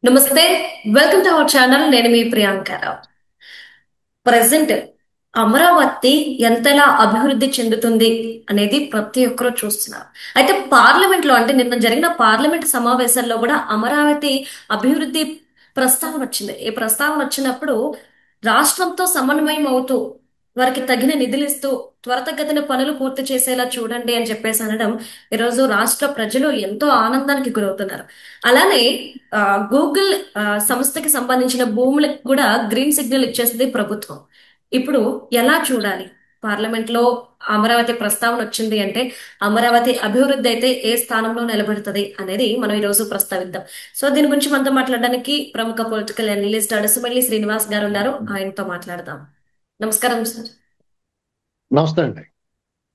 నమస్తే. Welcome to our channel. నేను మీ Priyanka Rao. Present Amaravati ఎంతలా అభివృద్ధి చెందుతుంది అనేది ప్రతి ఒక్కరూ చూస్తున్నారు. అయితే పార్లమెంట్ లో అంటే నిన్న జరిగిన పార్లమెంట్ సమావేశాల్లో కూడా అమరావతి అభివృద్ధి ప్రస్తావన వచ్చింది. ఈ ప్రస్తావన వచ్చినప్పుడు రాష్ట్రంతో సమన్వయం అవుతూ వారికి తగిన నిధులు ఇస్తూ త్వరితగతిన పనులు పూర్తి చేసేలా చూడండి అని చెప్పేసి అనడం ఈరోజు రాష్ట్ర ప్రజలు ఎంతో ఆనందానికి గురవుతున్నారు. అలానే ఆ, గూగుల్ సంస్థకి సంబంధించిన భూములకు కూడా గ్రీన్ సిగ్నల్ ఇచ్చేసింది ప్రభుత్వం. ఇప్పుడు ఎలా చూడాలి? పార్లమెంట్ లో అమరావతి ప్రస్తావన వచ్చింది అంటే అమరావతి అభివృద్ధి అయితే ఏ స్థానంలో నిలబడుతుంది అనేది మనం ఈ రోజు ప్రస్తావిద్దాం. సో దీని గురించి మనతో మాట్లాడడానికి ప్రముఖ పొలిటికల్ అనలిస్ట్ అడసుమల్లి శ్రీనివాస్ గారు ఉన్నారు. ఆయనతో మాట్లాడదాం. నమస్కారం సార్. నమస్తే అండి.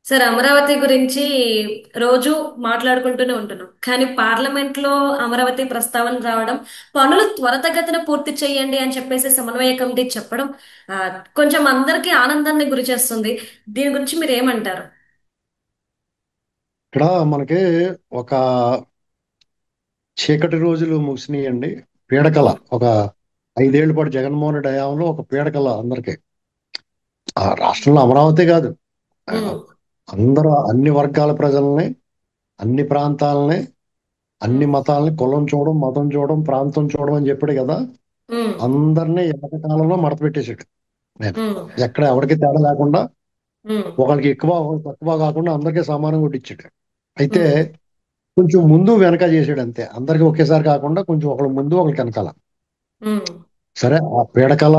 సార్, అమరావతి గురించి రోజు మాట్లాడుకుంటూనే ఉంటున్నాం, కానీ పార్లమెంట్ లో అమరావతి ప్రస్తావన రావడం, పనులు త్వరితగతిన పూర్తి చేయండి అని చెప్పేసి సమన్వయ కమిటీ చెప్పడం ఆ, కొంచెం అందరికీ ఆనందాన్ని గురి చేస్తుంది. దీని గురించి మీరు ఏమంటారు? ఇక్కడ మనకి ఒక చీకటి రోజులు ముగిసినాయండి. పీడకల ఉమ్, ఒక 5 ఏళ్ల పాటు జగన్మోహన్ రెడ్డి హయాంలో ఒక పీడకల అందరికి. ఆ రాష్ట్రంలో అమరావతి కాదు, ఆ, ఉమ్, అందరూ అన్ని వర్గాల ప్రజల్ని, అన్ని ప్రాంతాలని, అన్ని ఉమ్, మతాలని, కులం చూడడం, మతం చూడడం, ప్రాంతం చూడడం అని చెప్పాడు కదా. ఉమ్, అందరినీ ఏకకాలంలో మడత పెట్టేశాడు. నేను ఉమ్, ఎక్కడ ఎవరికి తేడా లేకుండా, ఉమ్, ఒకరికి ఎక్కువ ఒకరికి తక్కువ కాకుండా అందరికీ సమానంగా కొట్టించాడు. అయితే ఉమ్, కొంచెం ముందు వెనక చేసాడు అంతే. అందరికి ఒకేసారి కాకుండా కొంచెం ఒకళ్ళు ముందు ఒకరికి వెనకాల. ఉమ్, సరే, ఆ పీడకల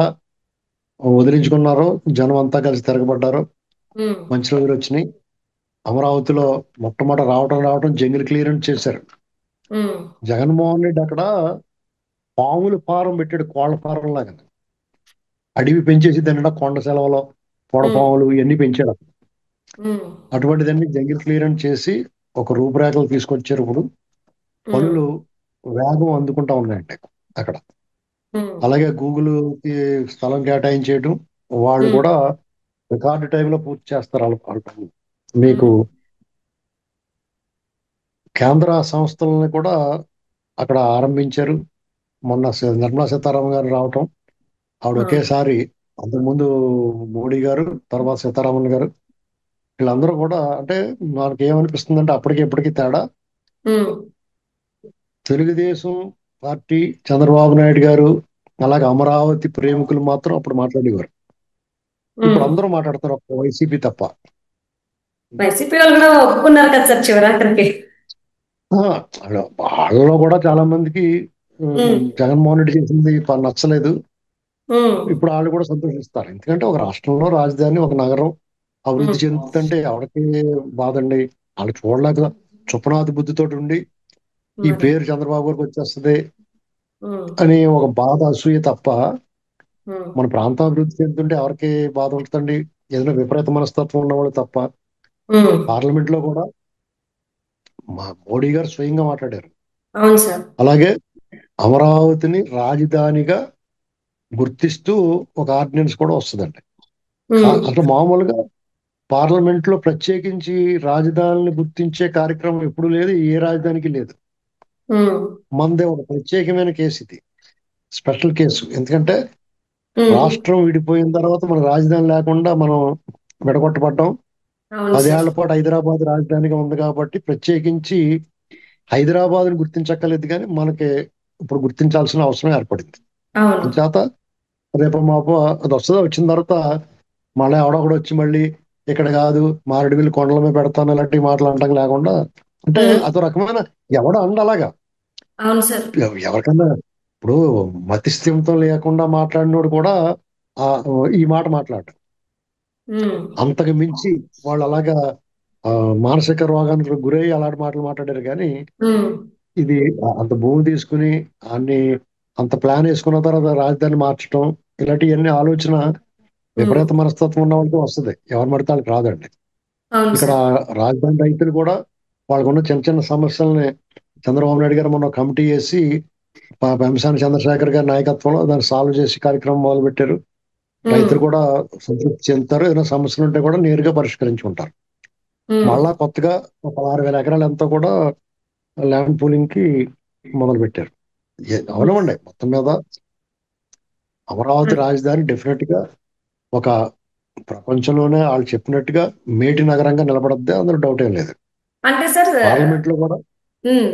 వదిలించుకున్నారు. జనం అంతా కలిసి తిరగబడ్డారు. ఉమ్, మంచి రోజులు వచ్చినాయి. అమరావతిలో మొట్టమొదట రావటం జంగిల్ క్లియరెన్స్ చేశారు. ఉమ్, జగన్మోహన్ రెడ్డి అక్కడ పాములు ఫారం పెట్టాడు, కోళ్ల ఫారం లాగా. అడవి పెంచేసి దాని కొండ సెలవులు, ఉమ్, పొడపాములు ఇవన్నీ పెంచాడు. ఉమ్, అటువంటిదన్నీ జంగిల్ క్లియరెన్స్ చేసి ఒక రూపురేఖలు తీసుకొచ్చారు. ఇప్పుడు ఉమ్, పనులు వేగం అందుకుంటా ఉన్నాయండి అక్కడ. ఉమ్, అలాగే గూగుల్కి స్థలం కేటాయించేయడం, వాళ్ళు ఉమ్, కూడా రికార్డు టైంలో పూర్తి చేస్తారు వాళ్ళ పనులు. మీకు ఉమ్, కేంద్ర సంస్థలని కూడా అక్కడ ఆరంభించారు. మొన్న నిర్మలా సీతారామన్ గారు రావటం, ఆవిడ ఉమ్, ఒకేసారి, అంతకుముందు మోడీ గారు, తర్వాత సీతారామన్ గారు, వీళ్ళందరూ కూడా అంటే మనకి ఏమనిపిస్తుంది అంటే అప్పటికి ఇప్పటికి తేడా. ఉమ్, తెలుగుదేశం పార్టీ, చంద్రబాబు నాయుడు గారు, అలాగే అమరావతి ప్రేమికులు మాత్రం అప్పుడు మాట్లాడేవారు. ఇప్పుడు ఉమ్. అందరూ మాట్లాడతారు, ఒక్క వైసీపీ తప్ప. వైసీపీ వాళ్ళు కూడా ఒప్పుకున్నారు కదా సార్ చివరాఖరికి. ఆ, వాళ్ళలో కూడా చాలా మందికి ఉమ్, జగన్మోహన్ రెడ్డి చేసింది నచ్చలేదు. ఉమ్, ఇప్పుడు వాళ్ళు కూడా సంతోషిస్తారు. ఎందుకంటే ఒక రాష్ట్రంలో రాజధాని, ఒక నగరం అభివృద్ధి ఉమ్, చెందుతుంటే ఎవరికి బాధండి? వాళ్ళు చూడలేక చుప్పనాతి బుద్ధితోటి ఉండి ఈ మరి. పేరు చంద్రబాబు గారికి వచ్చేస్తుంది ఉమ్, అని ఒక బాధ, అసూయ తప్ప. ఉమ్, మన ప్రాంతం అభివృద్ధి చెందుతుంటే ఎవరికి బాధ ఉంటుందండి? ఏదైనా విపరీత మనస్తత్వం ఉన్నవాళ్ళు తప్ప. ఉమ్. పార్లమెంట్ లో కూడా మా మోడీ గారు స్వయంగా మాట్లాడారు. అవును సార్. అలాగే అమరావతిని రాజధానిగా గుర్తిస్తూ ఒక ఆర్డినెన్స్ కూడా వస్తుందండి. ఉమ్, అట్లా మామూలుగా పార్లమెంట్ లో ప్రత్యేకించి రాజధానిని గుర్తించే కార్యక్రమం ఎప్పుడు లేదు, ఏ రాజధానికి లేదు. ఉమ్, మనదే ఒక ప్రత్యేకమైన కేసు ఇది, స్పెషల్ కేసు. ఎందుకంటే ఉమ్. రాష్ట్రం విడిపోయిన తర్వాత మన రాజధాని లేకుండా మనం విడగొట్టబడ్డాం. అవును సార్. 10 ఏళ్ల పాటు హైదరాబాద్ రాజధానిగా ఉంది కాబట్టి ప్రత్యేకించి హైదరాబాద్ని గుర్తించక్కర్లేదు, కానీ మనకి ఇప్పుడు గుర్తించాల్సిన అవసరం ఏర్పడింది. అవును. చేత రేపు మాపు అది వస్తుందా, వచ్చిన తర్వాత మళ్ళీ ఎవడొకడు వచ్చి మళ్ళీ ఇక్కడ కాదు మారేడుమిల్లి కొండల మీద పెడతాను ఇలాంటి మాటలు అంటాం లేకుండా, అంటే ఉమ్, అదో రకమైన ఎవడ అండ అలాగా. అవును సార్. ఎవరికన్నా ఇప్పుడు మతిస్థిమితం లేకుండా మాట్లాడినోడు కూడా ఆ ఈ మాట మాట్లాడు. ఉమ్, అంతకు మించి వాళ్ళు అలాగా ఆ మానసిక రోగానికి గురై అలాంటి మాటలు మాట్లాడారు. కానీ ఉమ్, ఇది అంత భూమి తీసుకుని అన్ని అంత ప్లాన్ వేసుకున్న తర్వాత రాజధాని మార్చడం, ఇలాంటివన్నీ ఆలోచన ఉమ్, విపరీత మనస్తత్వం ఉన్న వాళ్ళకి వస్తుంది. ఎవరు పడితే వాళ్ళకి రాదండి. అవును ఇక్కడ సార్. రాజధాని రైతులు కూడా వాళ్ళకున్న చిన్న చిన్న సమస్యల్ని చంద్రబాబు నాయుడు గారు మొన్న కమిటీ వేసి పెంసాని చంద్రశేఖర్ గారి నాయకత్వంలో దాన్ని సాల్వ్ చేసి కార్యక్రమం మొదలు పెట్టారు. ఉమ్, రైతులు కూడా సంతృప్తి చెందుతారు. ఏదైనా సమస్యలు ఉంటే కూడా నేరుగా పరిష్కరించుకుంటారు. ఉమ్, మళ్ళా కొత్తగా ఒక 6,000 ఎకరాలు ఎంతో కూడా ల్యాండ్ పూలింగ్ కి మొదలు పెట్టారు. అవనవండి మొత్తం మీద అమరావతి ఉమ్. రాజధాని డెఫినెట్ గా ఒక ప్రపంచంలోనే వాళ్ళు చెప్పినట్టుగా మేటి నగరంగా నిలబడద్ది, అందులో డౌట్ ఏం లేదు. అంటే సార్, పార్లమెంట్ లో కూడా. ఉమ్,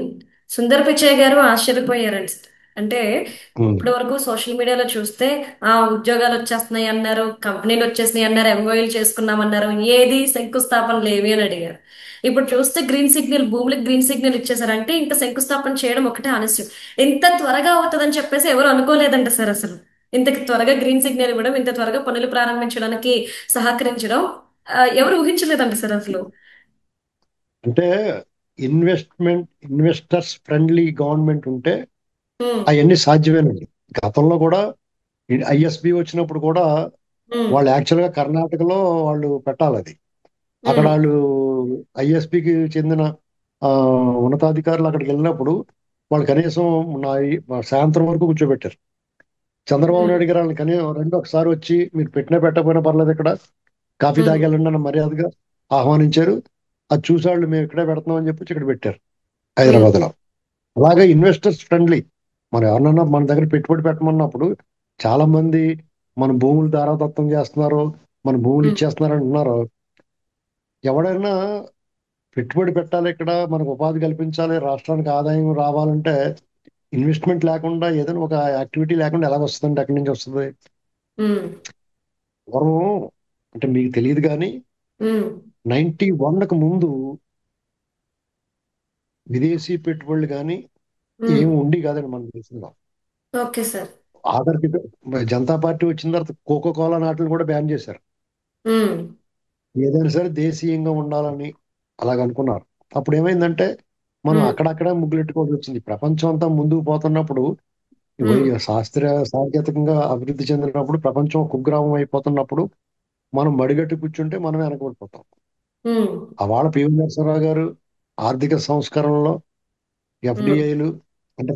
సుందర్ పిచ్చయ్య గారు ఆశ్చర్యపోయారండి. అంటే ఉమ్, ఇప్పటి వరకు సోషల్ మీడియాలో చూస్తే ఉద్యోగాలు వచ్చేస్తున్నాయి అన్నారు, కంపెనీలు వచ్చేసినాయి అన్నారు, ఎంఓయూలు చేసుకున్నామన్నారు, ఏది శంకుస్థాపన లేవి అని అడిగారు. ఇప్పుడు చూస్తే గ్రీన్ సిగ్నల్, భూములకు గ్రీన్ సిగ్నల్ ఇచ్చేసారంటే ఇంకా శంకుస్థాపన చేయడం ఒకటే ఆలస్యం. ఇంత త్వరగా అవుతుందని చెప్పేసి ఎవరు అనుకోలేదంట సార్ అసలు. ఇంత త్వరగా గ్రీన్ సిగ్నల్ ఇవ్వడం, ఇంత త్వరగా పనులు ప్రారంభించడానికి సహకరించడం ఎవరు ఊహించలేదంట సార్ అసలు. అంటే ఇన్వెస్టర్స్ ఫ్రెండ్లీ గవర్నమెంట్ ఉంటే ఉమ్, అవన్నీ సాధ్యమేనండి. గతంలో కూడా ఐఎస్బి వచ్చినప్పుడు కూడా ఉమ్, వాళ్ళు యాక్చువల్గా కర్ణాటకలో వాళ్ళు పెట్టాలి అది. అక్కడ ఉమ్, వాళ్ళు ఐఎస్బికి చెందిన ఆ, ఉన్నతాధికారులు అక్కడికి వెళ్ళినప్పుడు వాళ్ళు కనీసం సాయంత్రం వరకు కూర్చోబెట్టారు. చంద్రబాబు ఉమ్, నాయుడు గారు వాళ్ళని కనీసం ఒకసారి వచ్చి మీరు పెట్టినా పెట్టకపోయినా పర్లేదు, ఇక్కడ కాఫీ ఉమ్, తాగెళ్ళండి అన్న మర్యాదగా ఆహ్వానించారు. అది చూసాళ్ళు మేము ఇక్కడే పెడుతున్నాం అని చెప్పి ఇక్కడ పెట్టారు ఉమ్, హైదరాబాద్ లో. అలాగే ఇన్వెస్టర్స్ ఫ్రెండ్లీ. మనం ఎవరన్నా మన దగ్గర పెట్టుబడి పెట్టమన్నప్పుడు చాలా మంది మన భూములు దారాదత్తం చేస్తున్నారు, మన భూములు ఉమ్, ఇచ్చేస్తున్నారు అంటున్నారు. ఎవడైనా పెట్టుబడి పెట్టాలి, ఇక్కడ మనకు ఉపాధి కల్పించాలి, రాష్ట్రానికి ఆదాయం రావాలంటే ఇన్వెస్ట్మెంట్ లేకుండా ఏదైనా ఒక యాక్టివిటీ లేకుండా ఎలా వస్తుందండి? ఎక్కడి నుంచి వస్తుంది? ఉమ్, పూర్వం అంటే మీకు తెలియదు కానీ ఉమ్, 91కు ముందు విదేశీ పెట్టుబడులు కానీ ఉమ్. ఏమి ఉండి కాదండి మన దేశంలో. Okay sir. ఆఖరికి జనతా పార్టీ వచ్చిన తర్వాత కోకో కోలా నాటిని కూడా బ్యాన్ చేశారు. ఉమ్, ఏదైనా సరే దేశీయంగా ఉండాలని అలాగ అనుకున్నారు. అప్పుడు ఏమైందంటే మనం ఉమ్, అక్కడక్కడ ముగ్గులెట్టుకోవాల్సి వచ్చింది. ప్రపంచం అంతా ముందుకు పోతున్నప్పుడు, ఉమ్, సాంకేతికంగా అభివృద్ధి చెందినప్పుడు, ప్రపంచం కుగ్రామం అయిపోతున్నప్పుడు మనం మడిగట్టు కూర్చుంటే మనం వెనకబడిపోతాం. ఉమ్, అవాళ పివి నరసింహరావు గారు ఆర్థిక సంస్కరణలో ఉమ్, ఎఫ్డిఐలు అంటే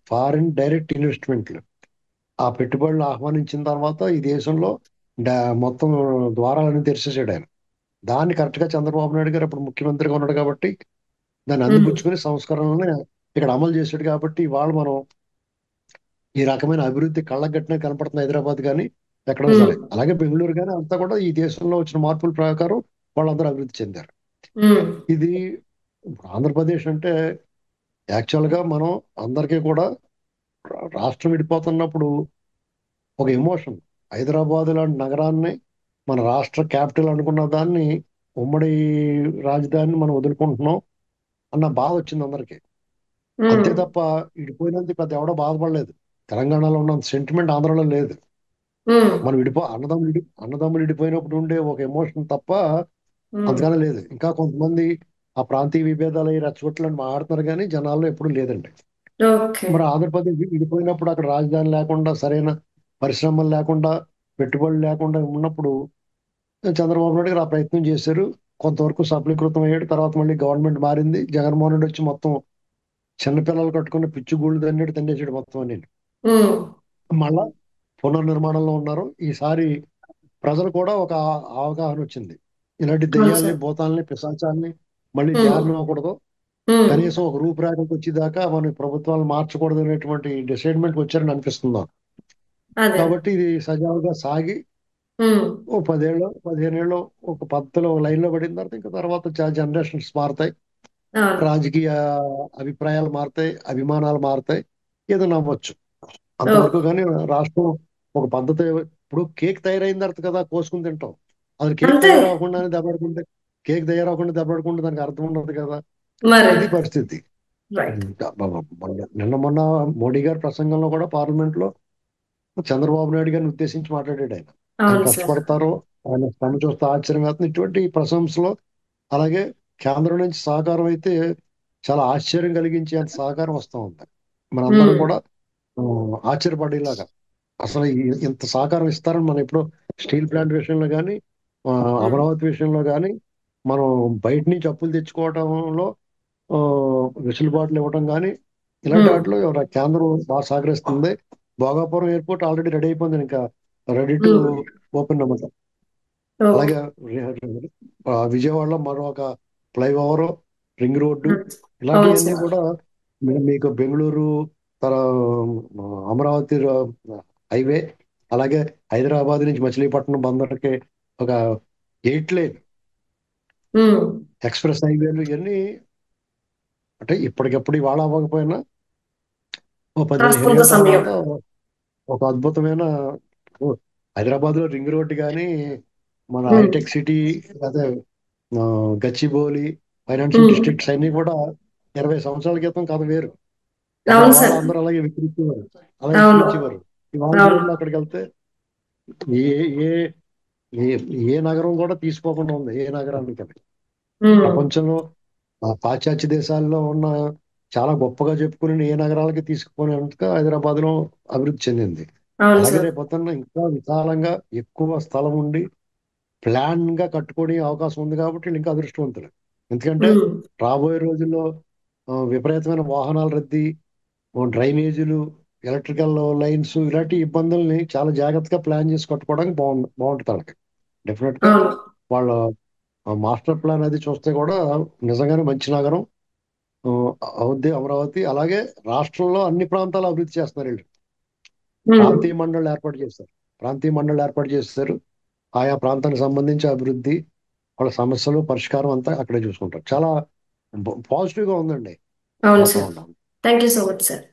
ఫారిన్ డైరెక్ట్ ఇన్వెస్ట్మెంట్లు, ఆ పెట్టుబడులు ఆహ్వానించిన తర్వాత ఈ దేశంలో మొత్తం ద్వారాలన్నీ తెరిచేసాడు ఆయన. దాన్ని కరెక్ట్ గా చంద్రబాబు నాయుడు గారు అప్పుడు ముఖ్యమంత్రిగా ఉన్నాడు కాబట్టి దాన్ని ఉమ్, అందిపుచ్చుకుని సంస్కరణలని ఇక్కడ అమలు చేశాడు. కాబట్టి ఇవాళ మనం ఈ రకమైన అభివృద్ధి కళ్ళగట్టిన కనపడుతుంది హైదరాబాద్ కానీ ఎక్కడైనా ఉమ్, సరే. అలాగే బెంగళూరు కానీ అంతా కూడా ఈ దేశంలో వచ్చిన మార్పుల ప్రకారం వాళ్ళందరూ అభివృద్ధి చెందారు. ఉమ్, ఇది ఇప్పుడు ఆంధ్రప్రదేశ్ అంటే యాక్చువల్ గా మనం అందరికీ కూడా రాష్ట్రం విడిపోతున్నప్పుడు ఒక ఎమోషన్. హైదరాబాద్ లాంటి నగరాన్ని మన రాష్ట్ర క్యాపిటల్ అనుకున్న దాన్ని, ఉమ్మడి రాజధానిని మనం వదులుకుంటున్నాం అన్న బాధ వచ్చింది అందరికీ. ఉమ్, అంతే తప్ప విడిపోయినందుకు పెద్ద ఎవడో బాధపడలేదు. తెలంగాణలో ఉన్నంత సెంటిమెంట్ ఆంధ్రలో లేదు. ఉమ్, మనం అన్నదమ్ములు విడిపోయినప్పుడు ఉండే ఒక ఎమోషన్ తప్ప ఉమ్. అంతగానే లేదు. ఇంకా కొంతమంది ఆ ప్రాంతీయ విభేదాలు అవి రెచ్చగొట్టాలని మాట్లాడుతున్నారు కానీ జనాల్లో ఎప్పుడు లేదండి. ఓకే. మరి ఆంధ్రప్రదేశ్ విడిపోయినప్పుడు అక్కడ రాజధాని లేకుండా, సరైన పరిశ్రమలు లేకుండా, పెట్టుబడులు లేకుండా ఉన్నప్పుడు చంద్రబాబు నాయుడు గారు ఆ ప్రయత్నం చేశారు. కొంతవరకు సఫలీకృతం అయ్యాడు. తర్వాత మళ్ళీ గవర్నమెంట్ మారింది. జగన్మోహన్ రెడ్డి వచ్చి మొత్తం చిన్నపిల్లలు కట్టుకున్న పిచ్చి గూళ్ళు తన్నట్టు తండేసాడు మొత్తం అని. ఉమ్, మళ్ళా పునర్నిర్మాణంలో ఉన్నారు. ఈసారి ప్రజలు కూడా ఒక అవగాహన వచ్చింది. ఇలాంటి అవును దెయ్యాల్ని, సార్. భూతాల్ని, పిశాచాల్ని మళ్ళీ ఉమ్, ధ్యానం అవ్వకూడదు. ఉమ్, కనీసం ఒక రూపురేఖకు వచ్చేదాకా మనం ప్రభుత్వాలు మార్చకూడదు అనేటువంటి డిసైడ్మెంట్ వచ్చారని అనిపిస్తుంది నాకు. అదే. కాబట్టి ఇది సజావుగా సాగి ఉమ్, ఓ 10 ఏళ్ళు 15 ఏళ్ళు ఒక పద్ధతిలో లైన్లో పడిన తర్వాత ఇంకా తర్వాత జనరేషన్స్ మారుతాయి, అవును. రాజకీయ అభిప్రాయాలు మారుతాయి, అభిమానాలు మారుతాయి, ఏదో నవ్వచ్చు అంతవరకు. ఓకే. కానీ రాష్ట్రం ఒక పద్ధతి. ఇప్పుడు కేక్ తయారైన తర్వాత కదా కోసుకుని తింటాం. అది కేక్ అంతే. తయారవకుండానే దెబ్బలాడుకుంటే, కేక్ తయారవకుండా దెబ్బలాడుకుంటే దానికి అర్థం ఉండదు కదా. మరి. ఇది పరిస్థితి. రైట్. నిన్న మొన్న మోడీ గారి ప్రసంగంలో కూడా పార్లమెంట్ లో చంద్రబాబు నాయుడు గారిని ఉద్దేశించి మాట్లాడాడు ఆయన. ఆయన అవును సార్. కష్టపడతారో, ఆయన శ్రమ చూస్తే ఆశ్చర్యం అవుతుంది. ఇటువంటి ప్రశంసలు, అలాగే కేంద్రం నుంచి సహకారం అయితే చాలా ఆశ్చర్యం కలిగించేంత సహకారం వస్తూ ఉంది. మనందరం ఉమ్, కూడా ఆశ్చర్యపడేలాగా. అసలు ఇంత సహకారం ఇస్తారని మనం ఎప్పుడో స్టీల్ ప్లాంట్ విషయంలో కానీ, ఉమ్, అమరావతి విషయంలో కానీ, మనం బయట నుంచి అప్పులు తెచ్చుకోవడంలో ఆ, వెసులుబాట్లు ఇవ్వడం కానీ, ఇలాంటి ఉమ్, వాటిలో కేంద్రం బాగా సహకరిస్తుంది. భోగాపురం ఎయిర్పోర్ట్ ఆల్రెడీ రెడీ అయిపోయింది, ఇంకా రెడీ టు ఉమ్. ఓపెన్ అన్నమాట. ఓకే. అలాగే విజయవాడలో మరొక ఫ్లైఓవర్, రింగ్ రోడ్డు, అవును ఇలాంటివన్నీ సార్. కూడా మీకు బెంగళూరు అమరావతి హైవే, అలాగే హైదరాబాద్ నుంచి మచిలీపట్నం బందర్కి ఒక 8 లేన్ ఉమ్. ఎక్స్ప్రెస్ హైవేలు ఇవన్నీ అంటే ఇప్పటికప్పుడు ఇవాళ అవ్వకపోయినా ఓ 10-15 కాస్తంత ఏళ్ళ సమయం. తర్వాత ఒక అద్భుతమైన ఓ, హైదరాబాద్ లో రింగ్ రోడ్ కానీ, మన ఉమ్. హైటెక్ సిటీ, అదే గచ్చిబౌలి ఫైనాన్షియల్ ఉమ్. డిస్ట్రిక్ట్స్ అన్ని కూడా 20 సంవత్సరాల క్రితం కథ వేరు. అప్పుడు అవును వాళ్ళు సార్. అందరూ అలాగే విక్రించేవారు, అలా అవును. విక్రించేవారు. ఇవాళ అవును. రోజుల్లో అక్కడికి వెళ్తే ఏ ఏ ఏ ఏ నగరం కూడా తీసుకోకుండా ఉంది ఏ నగరానికి. ఉమ్. ప్రపంచంలో పాశ్చాత్య దేశాల్లో ఉన్న చాలా గొప్పగా చెప్పుకుని ఏ నగరాలకి తీసుకుపోయినంతగా హైదరాబాద్ లో అభివృద్ధి చెందింది. అవును అలాగే సార్. రేపొద్దున్న ఇంకా విశాలంగా ఎక్కువ స్థలం ఉండి ప్లాన్ గా కట్టుకునే అవకాశం ఉంది కాబట్టి వీళ్ళు ఇంకా అదృష్టవంతులు. ఎందుకంటే ఉమ్. రాబోయే రోజుల్లో విపరీతమైన వాహనాల రద్దీ, డ్రైనేజీలు, ఎలక్ట్రికల్ లైన్స్ ఇలాంటి ఇబ్బందుల్ని చాలా జాగ్రత్తగా ప్లాన్ చేసి కట్టుకోవడానికి బాగుంటుంది వాళ్ళకి. డెఫినెట్ గా అవును. వాళ్ళ మాస్టర్ ప్లాన్ అది చూస్తే కూడా నిజంగానే మంచి నగరం ఆ, అవుద్ది అమరావతి. అలాగే రాష్ట్రంలో అన్ని ప్రాంతాలు అభివృద్ధి చేస్తున్నారు వీళ్ళు. ఉమ్. ప్రాంతీయ మండళ్ళు ఏర్పాటు చేస్తారు. ప్రాంతీయ మండళ్ళు ఏర్పాటు చేస్తారు. ఆయా ప్రాంతానికి సంబంధించి అభివృద్ధి, వాళ్ళ సమస్యలు పరిష్కారం అంతా అక్కడే చూసుకుంటారు. చాలా పాజిటివ్ గా ఉందండి అవును సార్. వాతావరణం. Thank you so much sir.